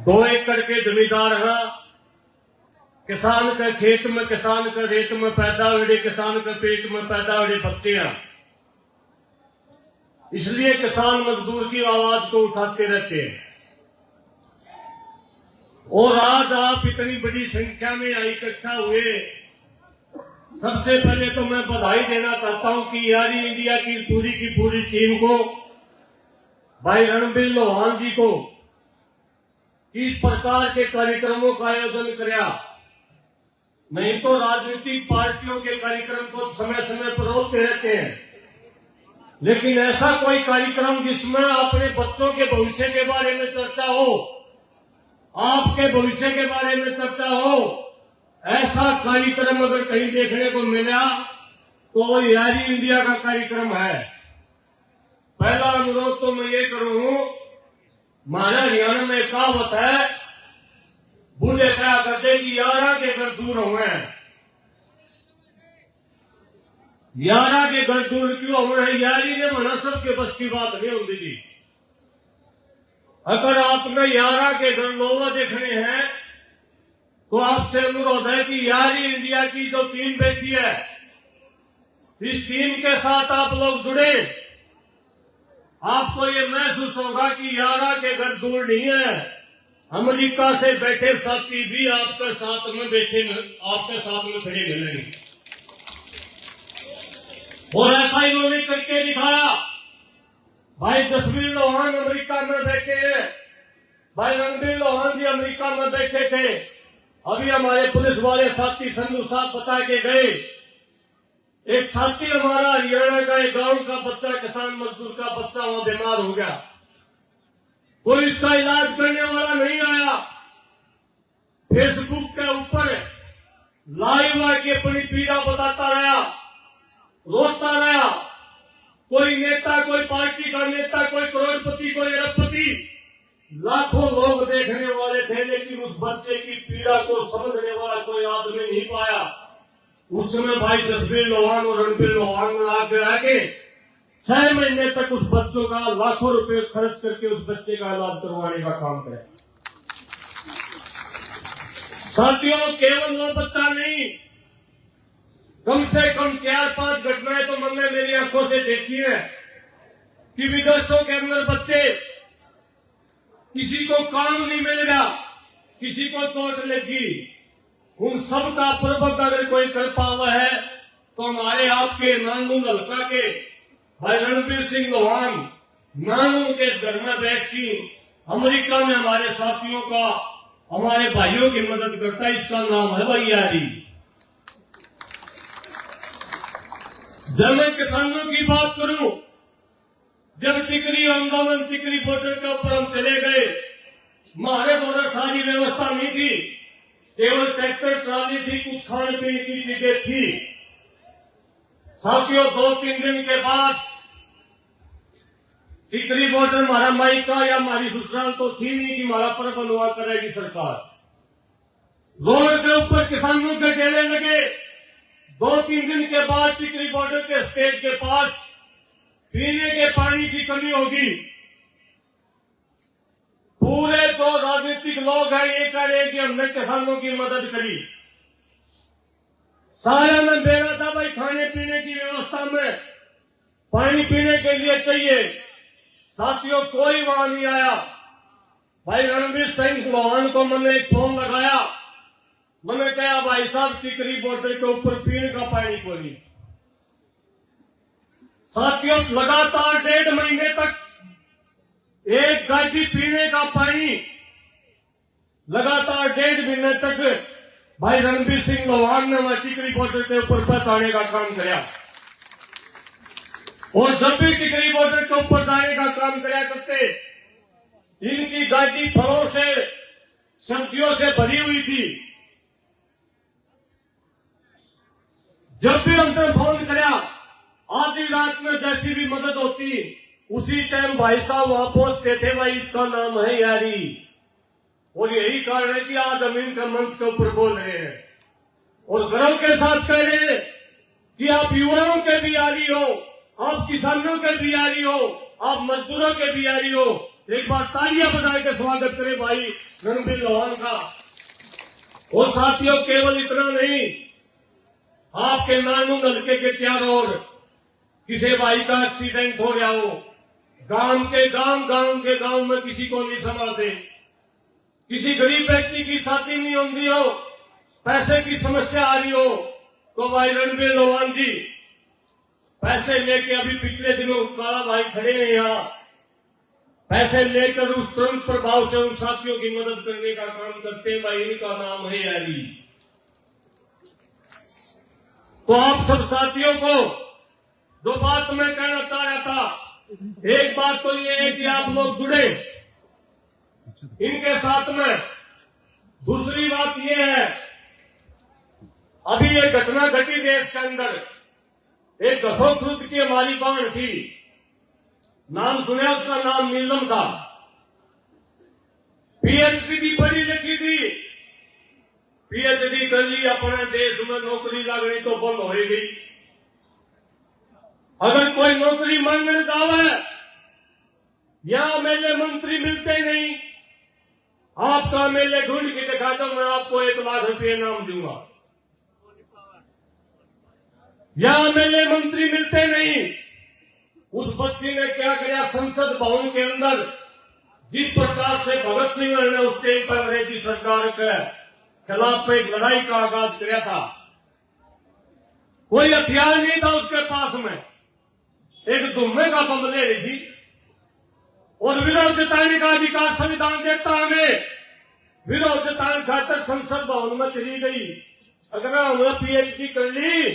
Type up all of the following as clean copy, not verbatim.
2 एकड़ के जमींदार हैं। किसान के खेत में, किसान के रेत में पैदा हुए, किसान के पेट में पैदा हुए बच्चे हैं। इसलिए किसान मजदूर की आवाज को उठाते रहते हैं। और आज आप इतनी बड़ी संख्या में इकट्ठा हुए, सबसे पहले तो मैं बधाई देना चाहता हूं कि यारी इंडिया की पूरी टीम को, भाई रणबीर लोहान जी को, इस प्रकार के कार्यक्रमों का आयोजन किया। नहीं तो राजनीतिक पार्टियों के कार्यक्रम को समय समय पर रोकते रहते हैं, लेकिन ऐसा कोई कार्यक्रम जिसमें अपने बच्चों के भविष्य के बारे में चर्चा हो, आपके भविष्य के बारे में चर्चा हो, ऐसा कार्यक्रम अगर कहीं देखने को मिला तो यारी इंडिया का कार्यक्रम है। पहला अनुरोध तो मैं ये करूं, हमारे हरियाणा में कहावत है, बूढ़े क्या करते कि यारा के घर दूर हुए, यारा के घर दूर क्यों हुए? यारी ने मना सबके बस की बात नहीं होती जी। अगर आपने यारा के घर लोग देखने हैं तो आपसे अनुरोध है कि यारी इंडिया की जो टीम बैठी है, इस टीम के साथ आप लोग जुड़े। आपको ये महसूस होगा कि यारा के घर दूर नहीं है। अमेरिका से बैठे साथी भी आपके साथ में बैठे, आपके साथ में खड़े मिलेंगे। और ऐसा इन्होंने करके दिखाया। भाई जसवीर लोहान अमेरिका में बैठे हैं, भाई रणबीर लोहान जी अमेरिका में बैठे थे। अभी हमारे पुलिस वाले साथी संधू साहब बता के गए, एक साथी हमारा हरियाणा का एक गांव का बच्चा, किसान मजदूर का बच्चा वहां बीमार हो गया। कोई इसका इलाज करने वाला नहीं आया। फेसबुक के ऊपर लाइव आके अपनी पीड़ा बताता रहा, रोता रहा। कोई नेता, कोई पार्टी का नेता, कोई करोड़पति, कोई अरबपति, लाखों लोग देखने वाले थे, लेकिन उस बच्चे की पीड़ा को समझने वाला कोई आदमी नहीं पाया। उसमें भाई जसवीर लोहान और रणबीर लोहान ने आके 6 महीने तक उस बच्चों का लाखों रुपए खर्च करके उस बच्चे का इलाज करवाने का काम किया। साथियों, केवल वो बच्चा नहीं, कम से कम 4-5 घटनाएं तो मैंने मेरी आंखों से देखी है कि विदेशों के अंदर बच्चे, किसी को काम नहीं मिलेगा, किसी को चोट लगी, उन सब का प्रबंध अगर कोई कर पावा है तो हमारे आपके नानून हल्का के भाई रणबीर सिंह लोहान नानून के घर में बैठ की अमेरिका में हमारे साथियों का, हमारे भाइयों की मदद करता है। इसका नाम है भाई यारी। जब मैं किसानों की बात करूं, जब टिकरी आंदोलन, टिकरी बॉर्डर के ऊपर हम चले गए, हमारे द्वारा सारी व्यवस्था नहीं थी, केवल ट्रैक्टर ट्राली थी, कुछ खाने पीने की चीजें थी। साथियों, 2-3 दिन के बाद टिकरी बॉर्डर हमारा मायका या हमारी ससुराल तो थी नहीं कि हमारा प्रबंध हुआ करेगी सरकार। रोड के ऊपर किसानों के डेरे लगे। 2-3 दिन के बाद टिकरी बॉर्डर के स्टेज के पास पीने के पानी की कमी होगी। पूरे जो राजनीतिक लोग हैं ये कह रहे हैं कि हमने किसानों की मदद करी। सारा में बेरा था भाई, खाने पीने की व्यवस्था में पानी पीने के लिए चाहिए। साथियों, कोई वहां नहीं आया। भाई रणबीर सिंह लोहान को मैंने एक फोन लगाया, मैंने कहा भाई साहब टिकरी बॉर्डर के ऊपर पीने का पानी कोई। साथियों, लगातार 1.5 महीने तक एक गाड़ी पीने का पानी, लगातार 1.5 महीने तक भाई रणबीर सिंह लोहान ने टिकरी बॉर्डर के ऊपर पहुंचाने का काम किया। और जब भी टिकरी बॉर्डर के ऊपर जाने का काम किया करते, इनकी गाड़ी फलों से, सब्जियों से भरी हुई थी। जब भी हमने फोन किया, आधी रात में जैसी भी मदद होती, उसी टाइम भाई साहब वहां पहुंचते थे। भाई इसका नाम है यारी। और यही कारण है कि आज हम इनका मंच के ऊपर बोल रहे हैं और गर्व के साथ कह रहे हैं कि आप युवाओं के भी यारी हो, आप किसानों के भी यारी हो, आप मजदूरों के भी यारी हो। एक बार तालियां बजा के स्वागत करें भाई रणबीर लोहान का। और साथियों केवल इतना नहीं, आपके नानू नलके के चारों ओर किसी भाई का एक्सीडेंट हो गया हो, गांव के गांव में किसी को नहीं संभालते, किसी गरीब व्यक्ति की शादी नहीं होती हो, पैसे की समस्या आ रही हो, तो भाई रणबीर लोहान जी पैसे लेके अभी पिछले दिनों काला भाई खड़े हैं यहाँ, पैसे लेकर उस तुरंत प्रभाव से उन साथियों की मदद करने का काम करते हैं। भाई इनका नाम है यारी। तो आप सब साथियों को दो बात मैं कहना चाह रहा था। एक बात तो ये है कि आप लोग जुड़े इनके साथ में। दूसरी बात ये है, अभी ये घटना घटी देश के अंदर, एक घसोखुर्द की हमारी बहन थी, नाम सुने, उसका नाम नीलम था, पीएचडी भी पढ़ी लिखी थी, पीएचडी कर ली, अपने देश में नौकरी लगनी तो बंद हो गई। अगर कोई नौकरी मांगने जावे, यहां एमएलए मंत्री मिलते नहीं, आपका एमएलए ढूंढ के दिखा दो, मैं आपको 1 लाख रुपये इनाम दूंगा। यहां एमएलए मंत्री मिलते नहीं। उस बच्ची ने क्या किया, संसद भवन के अंदर जिस प्रकार से भगत सिंह ने उस टाइम पर अंग्रेजी सरकार के खिलाफ एक लड़ाई का आगाज किया था, कोई हथियार नहीं था उसके पास में, एक दुम्मे का बम ले रही थी, और विरोध जताने का अधिकार संविधान देता हमें, विरोध जताने खातर संसद भवन में चली गई। अगर हमने पीएचडी कर ली,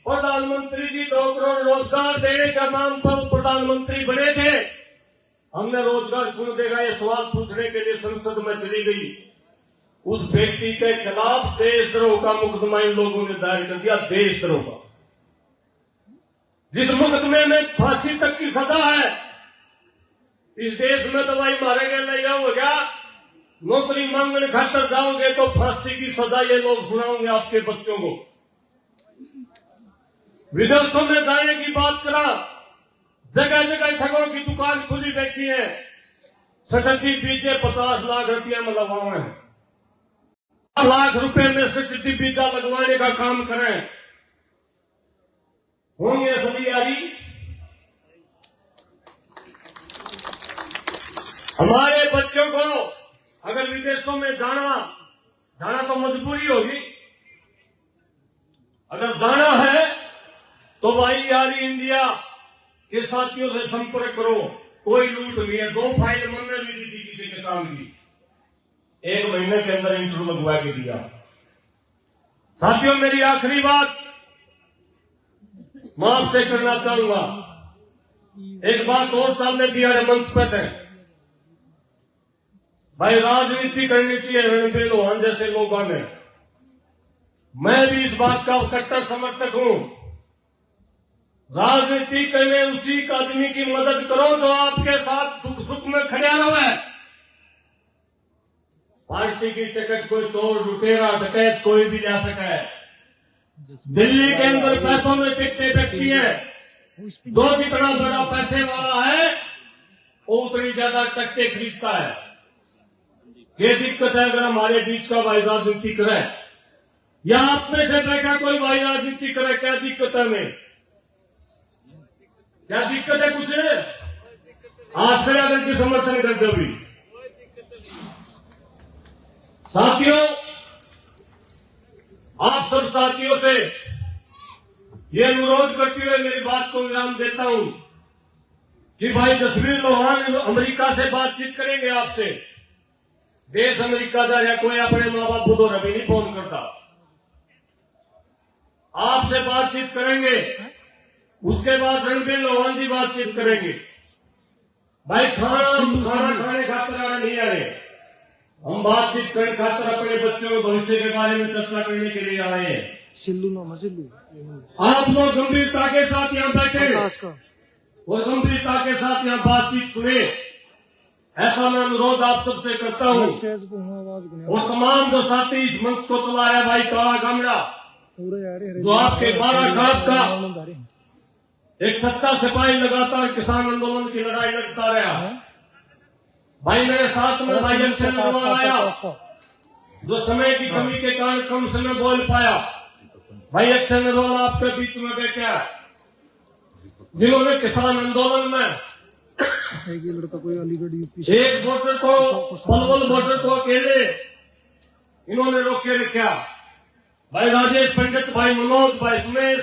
प्रधानमंत्री जी 2 करोड़ रोजगार देने का नाम पर प्रधानमंत्री बने थे, हमने रोजगार क्यों देगा, ये सवाल पूछने के लिए संसद में चली गई। उस व्यक्ति के खिलाफ देशद्रोह का मुकदमा इन लोगों ने दायर कर दिया, देशद्रोह का, जिस मुकदमे में फांसी तक की सजा है। इस देश में तो भाई मारेंगे नहीं हो गया, नौकरी मांगने खातर जाओगे तो फांसी की सजा ये लोग सुनाओगे आपके बच्चों को। विदेशों में जाने की बात करा, जगह जगह ठगों की दुकान खुली बैठी है, सटटी बीजे 50 लाख रुपया में लगवाए हैं, 1 लाख रुपए में सटटी बीजा लगवाने का काम करें, होंगे सभी यारी। हमारे बच्चों को अगर विदेशों में जाना तो मजबूरी होगी, अगर जाना है तो भाई यारी इंडिया के साथियों से संपर्क करो, कोई लूट नहीं है। 2 फाइल मैंने भी दी थी किसी किसान की, 1 महीने के अंदर इंटरव्यू लगवा के दिया। साथियों मेरी आखिरी बात मैं आपसे करना चाहूंगा, एक बात और सामने दिया है मंच पर है, भाई राजनीति करनी चाहिए रणबीर लोहान जैसे लोगों ने। मैं भी इस बात का कट्टर समर्थक हूं, राजनीति करने उसी आदमी की मदद करो जो आपके साथ दुख सुख में खड़ा रहे। पार्टी की टिकट कोई तोड़ लुटेरा डकैत कोई भी जा सका है। दिल्ली के अंदर पैसों में टिकटें बिकती है, जो जितना बड़ा पैसे वाला है वो उतनी ज्यादा टिकटें खरीदता है। ये दिक्कत है अगर हमारे बीच का भाई राजनीति करे, या आप में से बैठा कोई भाई राजनीति करे, क्या दिक्कत है हमें, क्या दिक्कत है? कुछ आप खड़ा करके समर्थन कर दो भी। साथियों, आप सब साथियों से ये अनुरोध करते हुए मेरी बात को विराम देता हूं कि भाई जसवीर लोहान अमेरिका से बातचीत करेंगे आपसे। देश अमेरिका जा रहा, कोई अपने माँ बाप को रवि नहीं फोन करता, आपसे बातचीत करेंगे। उसके बाद रणबीर लोहान जी बातचीत करेंगे। भाई खाना खाने खातर आना नहीं आ रहे, हम बातचीत करने खातर अपने बच्चों के भविष्य के बारे में चर्चा करने के लिए आए हैं। आप लोग गंभीरता के साथ यहाँ बैठे और गंभीरता के साथ यहाँ बातचीत सुने, ऐसा मैं अनुरोध आप सबसे करता हूँ। और तमाम जो साथी इस मंच को चला रहे, भाई काला गामड़ा जो आपके 12 खाप का एक सच्चा सिपाही लगातार किसान आंदोलन की लड़ाई लड़ता रहा, भाई मेरे साथ में भाई अक्षय नरवाल आया, जो समय की कमी के कारण कम समय बोल पाया। भाई अक्षय नरवाल आपके बीच में बैठे हैं, जिन्होंने किसान आंदोलन में एक ये लड़का कोई अलीगढ़ यूपी एक वोटर को, पलवल वोटर को अकेले इन्होंने रोक के रखा। भाई राजेश पंडित, भाई मनोज, भाई सुमेश,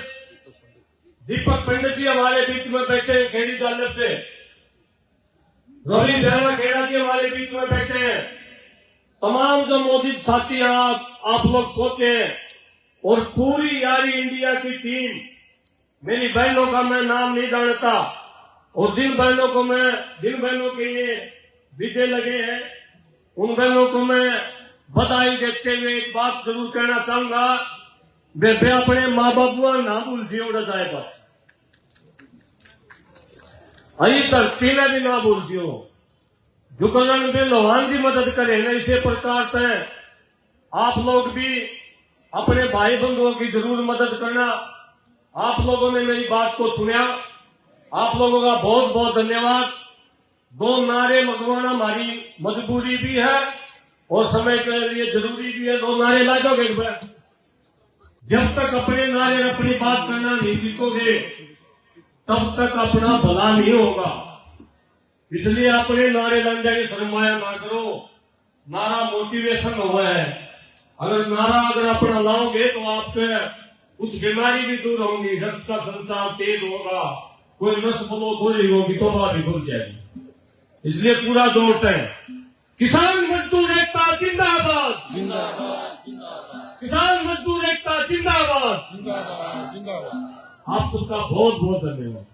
दीपक पंडित जी हमारे बीच में बैठे हैं खेड़ी जालर से, रवि बेहरा खेड़ा जी हमारे बीच में बैठे हैं। तमाम जो मौजूद साथी हैं, आप लोग पहुंचे हैं, और पूरी यारी इंडिया की टीम, मेरी बहनों का मैं नाम नहीं जानता, और जिन बहनों के लिए विजय लगे हैं, उन बहनों को मैं बधाई देते हुए एक बात जरूर कहना चाहूंगा, वे अपने माँ बाबू ना भूल जियो जाए, बस अही धरती में भी ना भूल जियो, जुकलन भी लोहान जी मदद करे न। इसी प्रकार से आप लोग भी अपने भाई बंधुओं की जरूर मदद करना। आप लोगों ने मेरी बात को सुना, आप लोगों का बहुत बहुत धन्यवाद। दो नारे लगवाना हमारी मजबूरी भी है और समय के लिए जरूरी भी है। दो नारे ला दोगे? जब तक अपने नारे अपनी बात करना नहीं सीखोगे, तब तक अपना भला नहीं होगा। इसलिए अपने नारे लग जाए, शर्माया ना करो। नारा मोटिवेशन हुआ है, अगर नारा अपना लाओगे तो आपके कुछ बीमारी भी दूर होंगी, रक्त का संचार तेज होगा, कोई नस फ्लो पूरी होगी तो भी खुल जाएगी। इसलिए पूरा जोर है। किसान मजदूर एकता जिंदाबाद, किसान मजदूर एकता जिंदाबाद। आप सबका बहुत बहुत धन्यवाद।